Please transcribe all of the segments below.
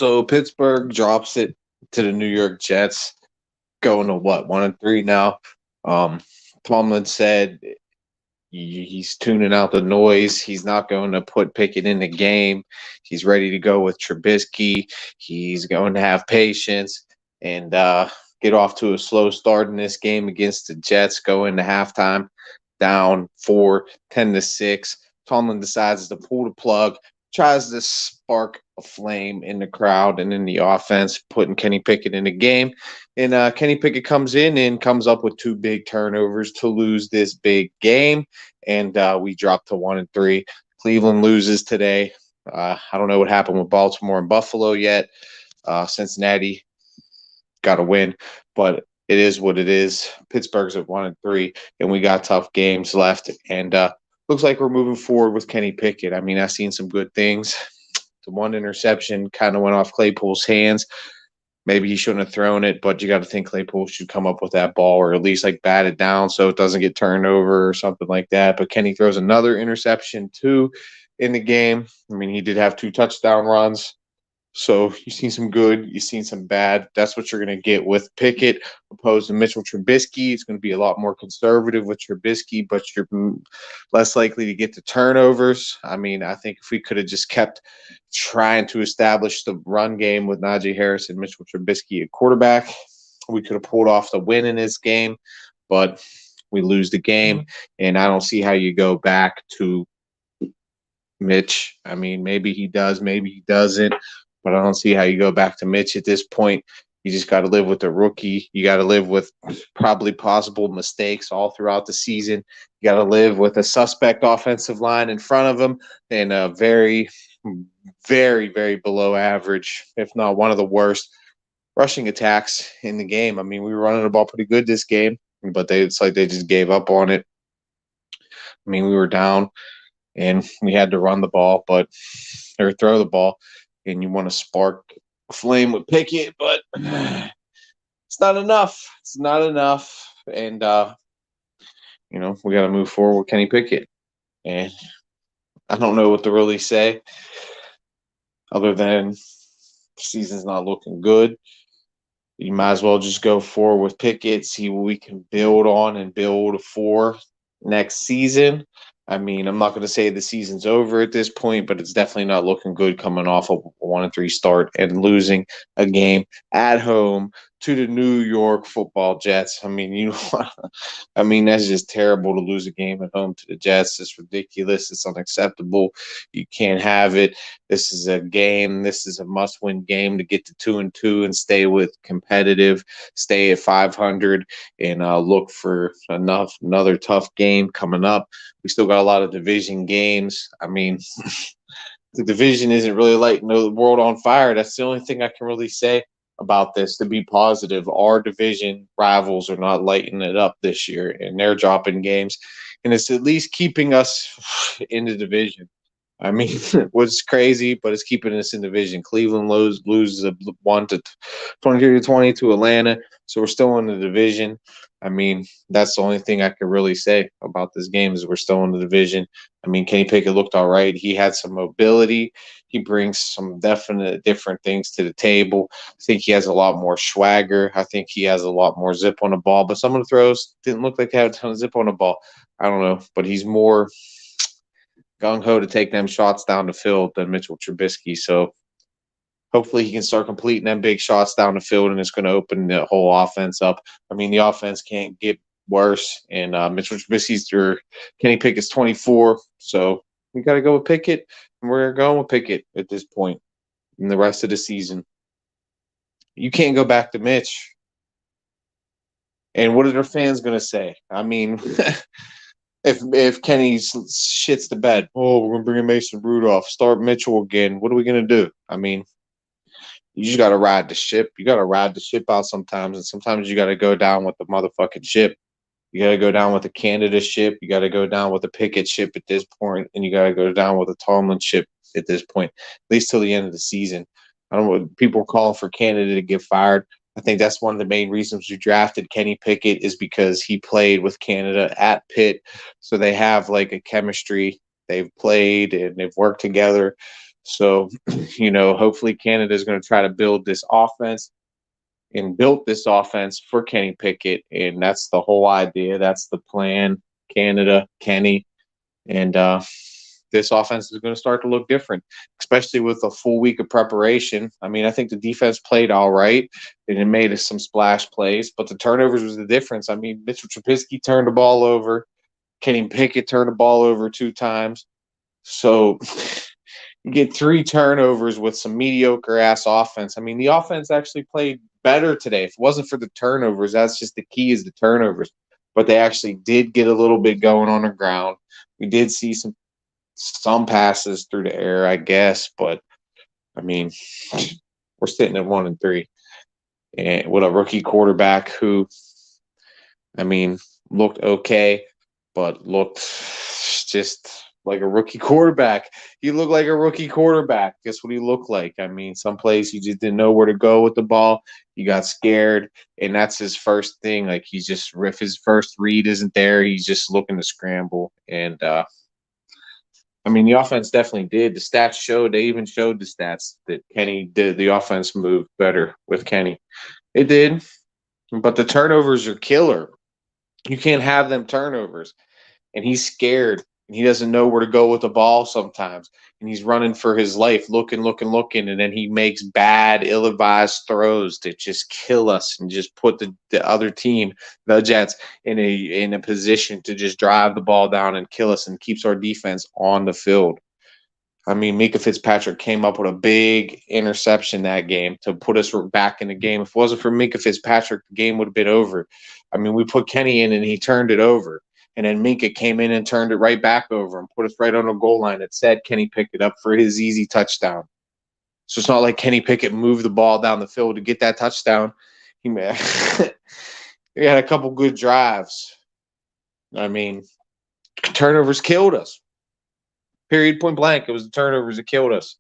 So Pittsburgh drops it to the New York Jets, going to what, 1-3 now. Um, Tomlin said he's tuning out the noise. He's not going to put Pickett in the game. He's ready to go with Trubisky. He's going to have patience and get off to a slow start in this game against the Jets. Go into halftime down 10-6. Tomlin decides to pull the plug, tries to spark a flame in the crowd and in the offense, putting Kenny Pickett in the game. And Kenny Pickett comes in and comes up with two big turnovers to lose this big game. And we drop to 1-3. Cleveland loses today. I don't know what happened with Baltimore and Buffalo yet. Cincinnati got a win, but it is what it is. Pittsburgh's at 1-3, and we got tough games left. And looks like we're moving forward with Kenny Pickett. I mean, I've seen some good things. The one interception kind of went off Claypool's hands. Maybe he shouldn't have thrown it, but you got to think Claypool should come up with that ball or at least like bat it down so it doesn't get turned over or something like that. But Kenny throws another interception too in the game. I mean, he did have 2 touchdown runs. So you've seen some good, you've seen some bad. That's what you're going to get with Pickett opposed to Mitchell Trubisky. It's going to be a lot more conservative with Trubisky, but you're less likely to get the turnovers. I mean, I think if we could have just kept trying to establish the run game with Najee Harris and Mitchell Trubisky at quarterback, we could have pulled off the win in this game, but we lose the game, and I don't see how you go back to Mitch. I mean, maybe he does, maybe he doesn't. But I don't see how you go back to Mitch at this point. You just got to live with the rookie. You got to live with probably possible mistakes all throughout the season. You got to live with a suspect offensive line in front of him and a very, very, very below average, if not one of the worst, rushing attacks in the game. I mean, we were running the ball pretty good this game, but it's like they just gave up on it. I mean, we were down and we had to run the ball, or throw the ball. And you want to spark a flame with Pickett, but it's not enough. It's not enough. And, we got to move forward with Kenny Pickett. And I don't know what to really say other than the season's not looking good. You might as well just go forward with Pickett, see what we can build on and build for next season. I mean, I'm not going to say the season's over at this point, but it's definitely not looking good coming off of a 1-3 start and losing a game at home to the New York Football Jets. I mean, that's just terrible to lose a game at home to the Jets. It's ridiculous. It's unacceptable. You can't have it. This is a game. This is a must-win game to get to 2-2 and stay with competitive, stay at 500, and look for another tough game coming up. We still got a lot of division games. I mean, the division isn't really lighting the world on fire. That's the only thing I can really say about this to be positive. Our division rivals are not lighting it up this year, and they're dropping games, and it's at least keeping us in the division. I mean, what's crazy, but it's keeping us in division. Cleveland loses 23-20 to Atlanta, so we're still in the division. I mean, that's the only thing I can really say about this game is we're still in the division. I mean, Kenny Pickett looked all right. He had some mobility. He brings some definite different things to the table. I think he has a lot more swagger. I think he has a lot more zip on the ball. But some of the throws didn't look like they had a ton of zip on the ball. I don't know. But he's more gung-ho to take them shots down the field than Mitchell Trubisky. So hopefully he can start completing them big shots down the field, and it's going to open the whole offense up. I mean, the offense can't get worse, and Mitchell Trubisky's or Kenny Pickett's 24, so we got to go with Pickett, and we're going with Pickett at this point in the rest of the season. You can't go back to Mitch. And what are their fans going to say? I mean, if Kenny shits the bed, we're going to bring in Mason Rudolph, start Mitchell again. What are we going to do? I mean, you just got to ride the ship. You got to ride the ship out sometimes, and sometimes you got to go down with the motherfucking ship. You got to go down with the Canada ship. You got to go down with the Pickett ship at this point, and you got to go down with the Tomlin ship at this point, at least till the end of the season. I don't know. People are calling for Canada to get fired. I think that's one of the main reasons we drafted Kenny Pickett is because he played with Canada at Pitt, so they have like a chemistry. They've played and they've worked together. So, hopefully Canada is going to try to build this offense and built this offense for Kenny Pickett. And that's the whole idea. That's the plan. Canada, Kenny. And this offense is going to start to look different, especially with a full week of preparation. I mean, I think the defense played all right, and it made us some splash plays, but the turnovers was the difference. I mean, Mitchell Trubisky turned the ball over. Kenny Pickett turned the ball over 2 times. So you get 3 turnovers with some mediocre ass offense. I mean, the offense actually played better today. If it wasn't for the turnovers, that's just the key is the turnovers. But they actually did get a little bit going on the ground. We did see some passes through the air, I guess, but I mean, we're sitting at 1-3, and with a rookie quarterback who, I mean, looked okay, but looked just like a rookie quarterback. He looked like a rookie quarterback. Guess what he looked like? I mean, some plays he just didn't know where to go with the ball. He got scared, and that's his first thing. Like if his first read isn't there, he's just looking to scramble. And I mean, the offense definitely did. The stats showed. They even showed the stats that Kenny did. The offense moved better with Kenny. It did, but the turnovers are killer. You can't have them turnovers. And he's scared. And he doesn't know where to go with the ball sometimes. And he's running for his life, looking. And then he makes bad, ill-advised throws that just kill us and just put the other team, the Jets, in a position to just drive the ball down and kill us and keeps our defense on the field. I mean, Mika Fitzpatrick came up with a big interception that game to put us back in the game. If it wasn't for Mika Fitzpatrick, the game would have been over. I mean, we put Kenny in and he turned it over. And then Minka came in and turned it right back over and put us right on the goal line. It said Kenny picked it up for his easy touchdown. So it's not like Kenny Pickett moved the ball down the field to get that touchdown. He had a couple good drives. I mean, turnovers killed us. Period, point blank. It was the turnovers that killed us.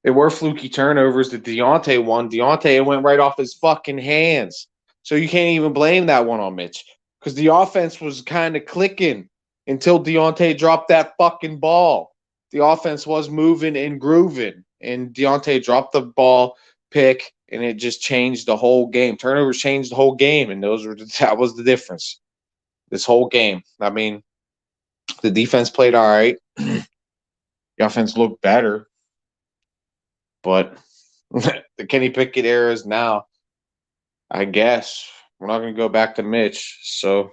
They were fluky turnovers that Deontay won. Deontay went right off his fucking hands. So you can't even blame that one on Mitch. Because the offense was kind of clicking until Deontay dropped that fucking ball. The offense was moving and grooving. And Deontay dropped the ball, pick, and it just changed the whole game. Turnovers changed the whole game, and that was the difference. This whole game. I mean, the defense played all right. The offense looked better. But the Kenny Pickett era is now, I guess. We're not going to go back to Mitch. So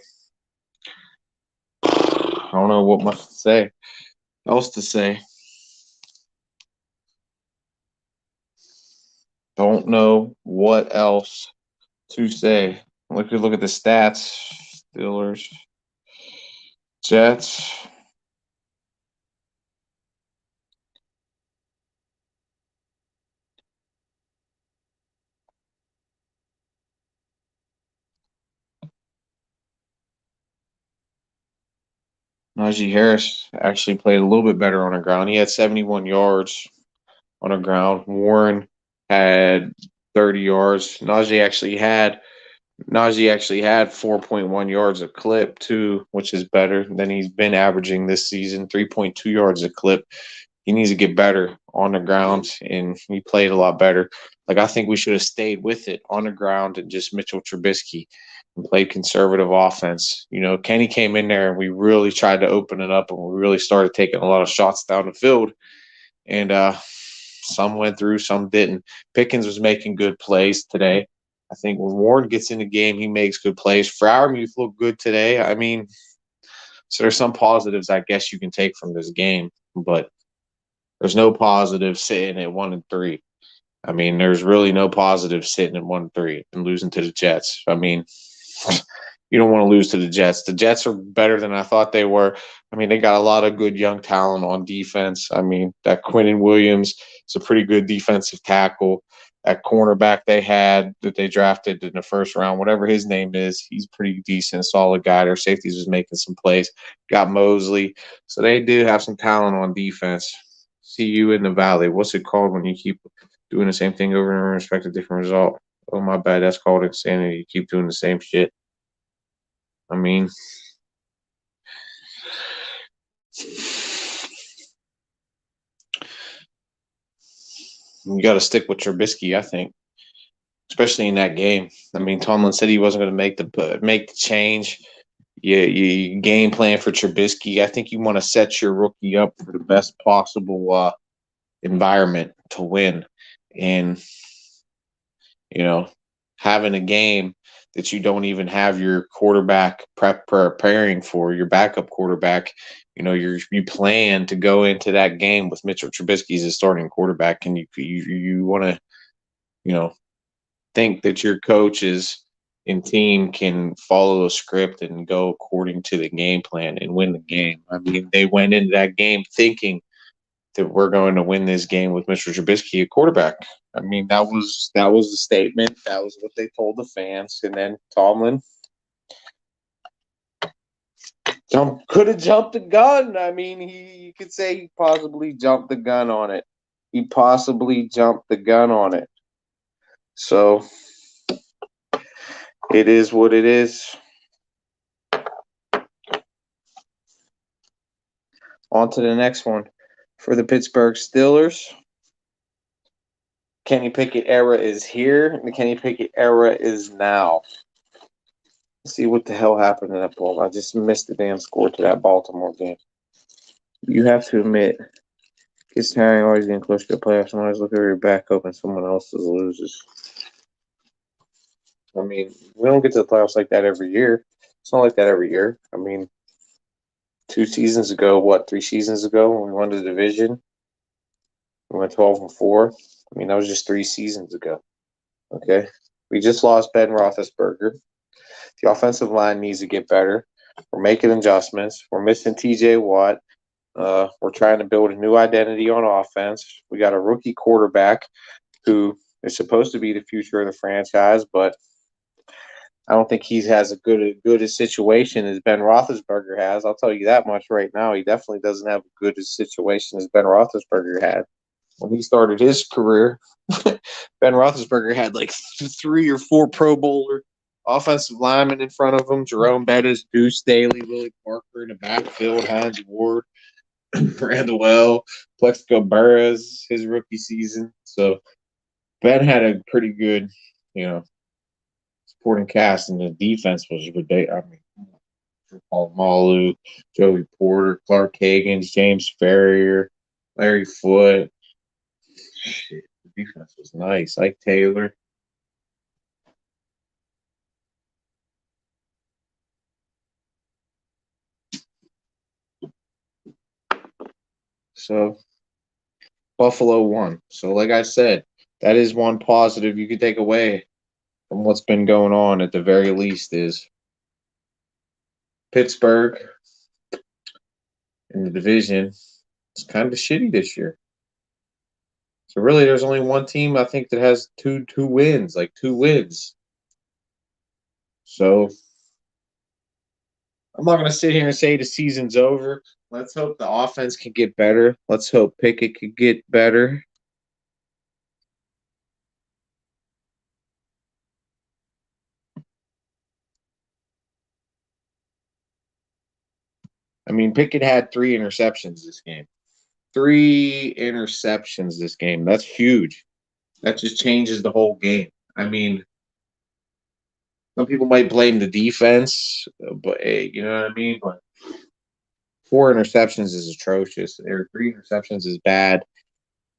I don't know what much else to say. Don't know what else to say. Look at the stats. Steelers, Jets. Najee Harris actually played a little bit better on the ground. He had 71 yards on the ground. Warren had 30 yards. Najee actually had 4.1 yards a clip too, which is better than he's been averaging this season, 3.2 yards a clip. He needs to get better on the ground, and he played a lot better. Like, I think we should have stayed with it on the ground and just Mitchell Trubisky and played conservative offense. Kenny came in there and we really tried to open it up, and we really started taking a lot of shots down the field. And some went through, some didn't. Pickens was making good plays today. I think when Warren gets in the game, he makes good plays. Freiermuth looked good today. I mean, so there's some positives I guess you can take from this game, but there's no positive sitting at 1-3. I mean, there's really no positive sitting at 1-3 and losing to the Jets. I mean, you don't want to lose to the Jets. The Jets are better than I thought they were. I mean, they got a lot of good young talent on defense. I mean, that Quinnen Williams is a pretty good defensive tackle. That cornerback they had that they drafted in the first round, whatever his name is, he's pretty decent, solid guy. Their safeties was making some plays. Got Mosley. So they do have some talent on defense. See you in the valley. What's it called when you keep doing the same thing over and over and expect a different result? Oh, my bad. That's called insanity. You keep doing the same shit. I mean, You got to stick with Trubisky, I think, especially in that game. I mean, Tomlin said he wasn't going to make the change. You game plan for Trubisky. I think you want to set your rookie up for the best possible environment to win, and having a game that you don't even have your quarterback preparing for, your backup quarterback. You plan to go into that game with Mitchell Trubisky as a starting quarterback, and you want to think that your coaches and team can follow a script and go according to the game plan and win the game. I mean, they went into that game thinking that we're going to win this game with Mr. Trubisky at quarterback. I mean, that was the statement. That was what they told the fans. And then Tomlin could have jumped the gun. I mean, you could say he possibly jumped the gun on it. He possibly jumped the gun on it. So it is what it is. On to the next one. For the Pittsburgh Steelers, Kenny Pickett era is here. The Kenny Pickett era is now. Let's see what the hell happened to that ball. I just missed the damn score to that Baltimore game. You have to admit, it's tiring always getting close to the playoffs. And always look over your back hoping someone else loses. I mean, we don't get to the playoffs like that every year. It's not like that every year. I mean, 3 seasons ago, when we won the division, we went 12-4. I mean, that was just 3 seasons ago. Okay? We just lost Ben Roethlisberger. The offensive line needs to get better. We're making adjustments. We're missing TJ Watt. We're trying to build a new identity on offense. We got a rookie quarterback who is supposed to be the future of the franchise, but I don't think he has as good a situation as Ben Roethlisberger has. I'll tell you that much right now. He definitely doesn't have a good a situation as Ben Roethlisberger had. When he started his career, Ben Roethlisberger had like 3 or 4 Pro Bowler offensive linemen in front of him. Jerome Bettis, Deuce Staley, Willie Parker in the backfield, Hines Ward, Randall, Plexico Burress, his rookie season. So Ben had a pretty good, supporting cast, and the defense was ridiculous. I mean, Paul Malu, Joey Porter, Clark Higgins, James Ferrier, Larry Foote. Shit, the defense was nice. Ike Taylor. So Buffalo won. So like I said, that is one positive you could take away from what's been going on at the very least is Pittsburgh in the division is kind of shitty this year. So really there's only one team I think that has two wins, like 2 wins. So I'm not going to sit here and say the season's over. Let's hope the offense can get better. Let's hope Pickett could get better. I mean, Pickett had 3 interceptions this game. 3 interceptions this game. That's huge. That just changes the whole game. I mean, some people might blame the defense, but hey, you know what I mean? But 4 interceptions is atrocious. 3 interceptions is bad.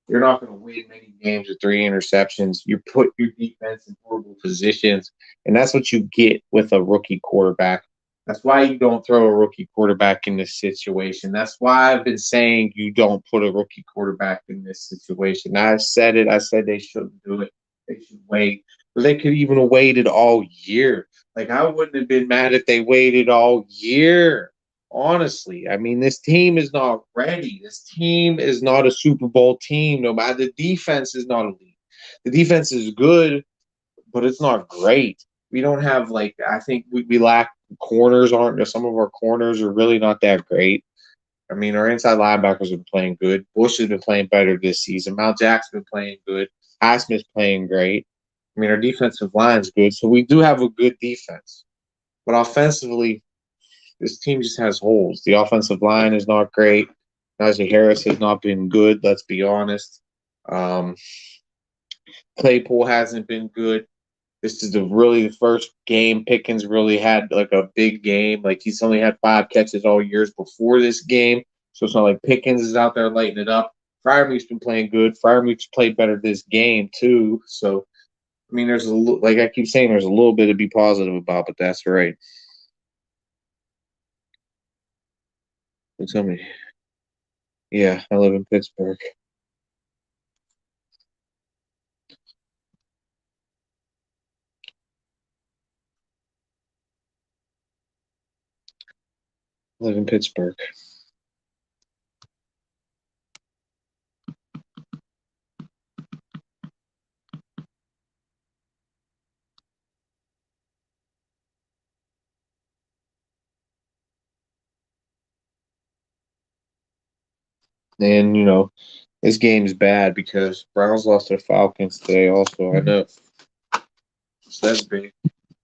You're not going to win many games with 3 interceptions. You put your defense in horrible positions, and that's what you get with a rookie quarterback. That's why you don't throw a rookie quarterback in this situation. That's why I've been saying you don't put a rookie quarterback in this situation. I said it. I said they shouldn't do it. They should wait. But they could even have waited all year. Like, I wouldn't have been mad if they waited all year. Honestly, I mean, this team is not ready. This team is not a Super Bowl team. No matter, the defense is not elite. The defense is good, but it's not great. We don't have, like, I think we lack corners. Some of our corners are really not that great. I mean, our inside linebackers have been playing good. Bush has been playing better this season. Mal Jackson's been playing good. Highsmith's playing great. I mean, our defensive line's good, so we do have a good defense. But offensively, this team just has holes. The offensive line is not great. Najee Harris has not been good, let's be honest. Claypool hasn't been good. This is the first game Pickens really had like a big game. Like he's only had 5 catches all years before this game. So it's not like Pickens is out there lighting it up. Freiermuth's been playing good. Freiermuth's played better this game too. So I mean, there's like I keep saying, there's a little bit to be positive about, but that's right. Tell me. Yeah, I live in Pittsburgh. I live in Pittsburgh. And this game's bad because Browns lost to the Falcons today. Also, I know so that's big.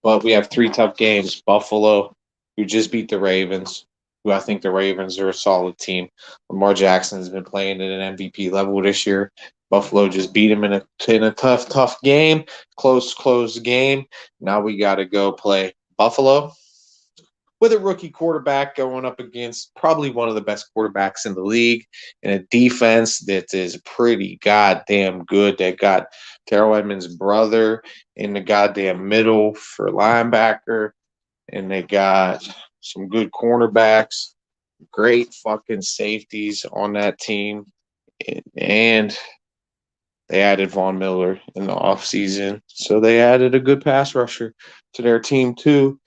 But we have 3 tough games. Buffalo, who just beat the Ravens, who I think the Ravens are a solid team. Lamar Jackson has been playing at an MVP level this year. Buffalo just beat him in a tough game, close game. Now we got to go play Buffalo with a rookie quarterback going up against probably one of the best quarterbacks in the league and a defense that is pretty goddamn good. They got Terrell Edmonds' brother in the goddamn middle for linebacker, and they got some good cornerbacks, great fucking safeties on that team, and they added Von Miller in the offseason. So they added a good pass rusher to their team too.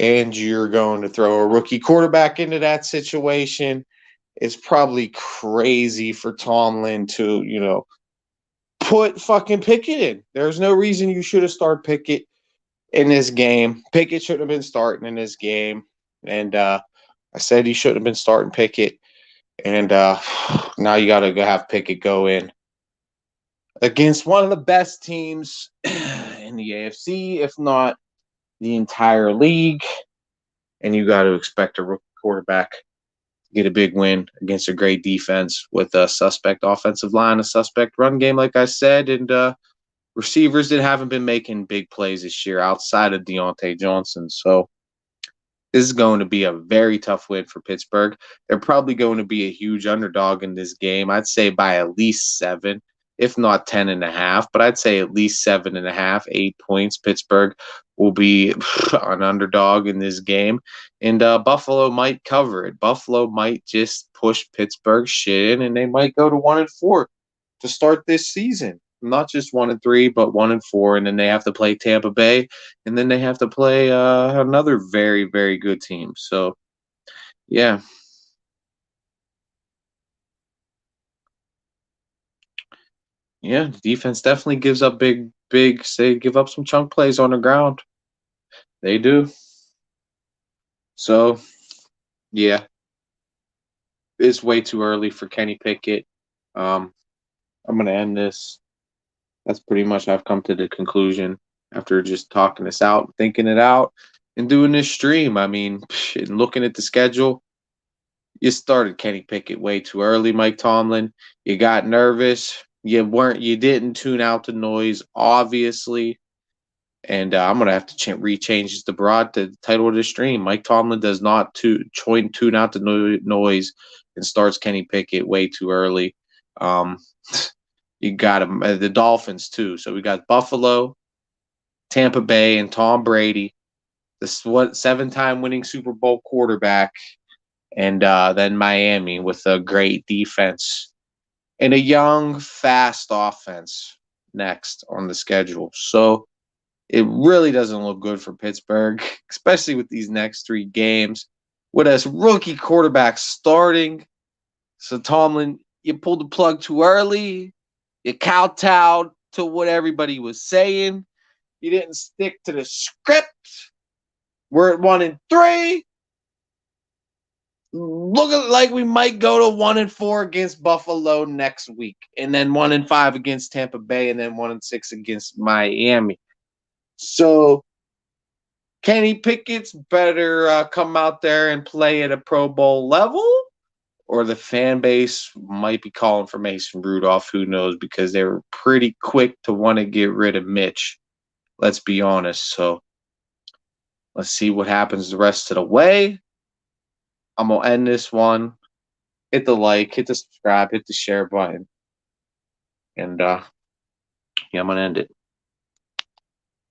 And you're going to throw a rookie quarterback into that situation. It's probably crazy for Tomlin to, put fucking Pickett in. There's no reason you should have started Pickett in this game. Pickett shouldn't have been starting in this game. And I said he shouldn't have been starting Pickett. And now you got to have Pickett go in against one of the best teams in the AFC, if not the entire league. And you got to expect a rookie quarterback to get a big win against a great defense with a suspect offensive line, a suspect run game, like I said, and receivers that haven't been making big plays this year outside of Deontay Johnson. So this is going to be a very tough win for Pittsburgh. They're probably going to be a huge underdog in this game. I'd say by at least 7, if not 10.5, but I'd say at least 7.5, 8 points. Pittsburgh will be an underdog in this game, and Buffalo might cover it. Buffalo might just push Pittsburgh shit in, and they might go to 1-4 to start this season. Not just 1-3, but 1-4, and then they have to play Tampa Bay, and then they have to play another very, very good team. So, yeah. Yeah, the defense definitely gives up say give up some chunk plays on the ground. They do. So, yeah, it's way too early for Kenny Pickett. I'm going to end this. That's pretty much I've come to the conclusion after just talking this out, thinking it out, and doing this stream. I mean, and looking at the schedule, you started Kenny Pickett way too early, Mike Tomlin. You got nervous. You didn't tune out the noise, obviously. And I'm gonna have to rechange the title of the stream. Mike Tomlin does not tune out the noise and starts Kenny Pickett way too early. You got him the Dolphins too. So we got Buffalo, Tampa Bay, and Tom Brady, the 7-time winning Super Bowl quarterback, and then Miami with a great defense and a young, fast offense next on the schedule. So it really doesn't look good for Pittsburgh, especially with these next 3 games. With a rookie quarterback starting. So Tomlin, you pulled the plug too early. You kowtowed to what everybody was saying. You didn't stick to the script. We're at 1-3. Looking like we might go to 1-4 against Buffalo next week, and then 1-5 against Tampa Bay, and then 1-6 against Miami. So Kenny Pickett's better come out there and play at a Pro Bowl level, or the fan base might be calling for Mason Rudolph. Who knows? Because they were pretty quick to want to get rid of Mitch. Let's be honest. So let's see what happens the rest of the way. I'm going to end this one. Hit the like, hit the subscribe, hit the share button. And yeah, I'm going to end it.